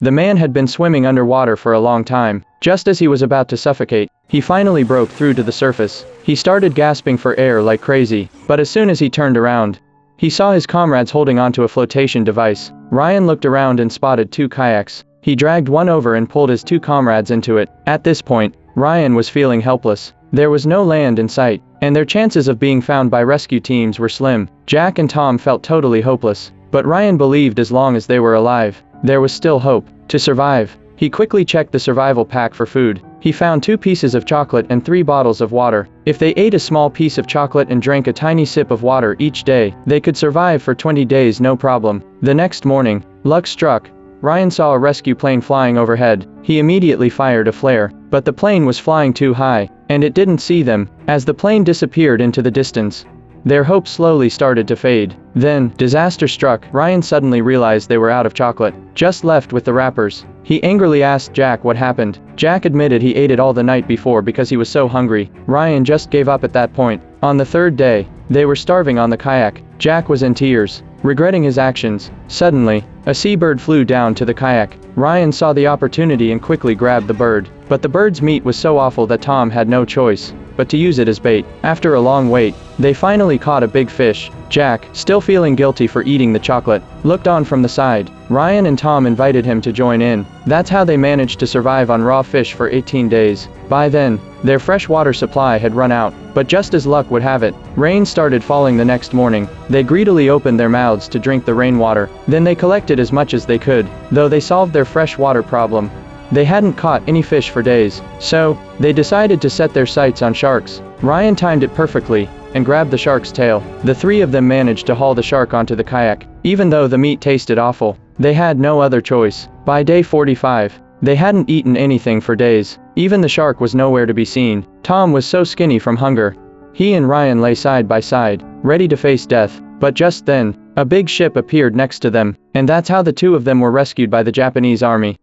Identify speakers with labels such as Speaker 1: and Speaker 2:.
Speaker 1: The man had been swimming underwater for a long time. Just as he was about to suffocate, he finally broke through to the surface. He started gasping for air like crazy, but as soon as he turned around, he saw his comrades holding onto a flotation device. Ryan looked around and spotted 2 kayaks. He dragged one over and pulled his 2 comrades into it. At this point, Ryan was feeling helpless. There was no land in sight, and their chances of being found by rescue teams were slim. Jack and Tom felt totally hopeless, but Ryan believed as long as they were alive, there was still hope to survive. He quickly checked the survival pack for food. He found 2 pieces of chocolate and 3 bottles of water. If they ate a small piece of chocolate and drank a tiny sip of water each day, they could survive for 20 days no problem. The next morning, luck struck. Ryan saw a rescue plane flying overhead. He immediately fired a flare, but the plane was flying too high, and it didn't see them. As the plane disappeared into the distance, their hope slowly started to fade. Then, disaster struck. Ryan suddenly realized they were out of chocolate, just left with the wrappers. He angrily asked Jack what happened. Jack admitted he ate it all the night before because he was so hungry. Ryan just gave up at that point. On the 3rd day, they were starving on the kayak. Jack was in tears, regretting his actions. Suddenly, a seabird flew down to the kayak. Ryan saw the opportunity and quickly grabbed the bird. But the bird's meat was so awful that Tom had no choice but to use it as bait. After a long wait, they finally caught a big fish. Jack, still feeling guilty for eating the chocolate, looked on from the side. Ryan and Tom invited him to join in. That's how they managed to survive on raw fish for 18 days. By then, their freshwater supply had run out, but just as luck would have it, rain started falling the next morning. They greedily opened their mouths to drink the rainwater. Then they collected as much as they could. Though they solved their freshwater problem, they hadn't caught any fish for days, so they decided to set their sights on sharks. Ryan timed it perfectly and grabbed the shark's tail. The 3 of them managed to haul the shark onto the kayak. Even though the meat tasted awful, they had no other choice. By day 45, they hadn't eaten anything for days. Even the shark was nowhere to be seen. Tom was so skinny from hunger. He and Ryan lay side by side, ready to face death. But just then, a big ship appeared next to them, and that's how the 2 of them were rescued by the Japanese army.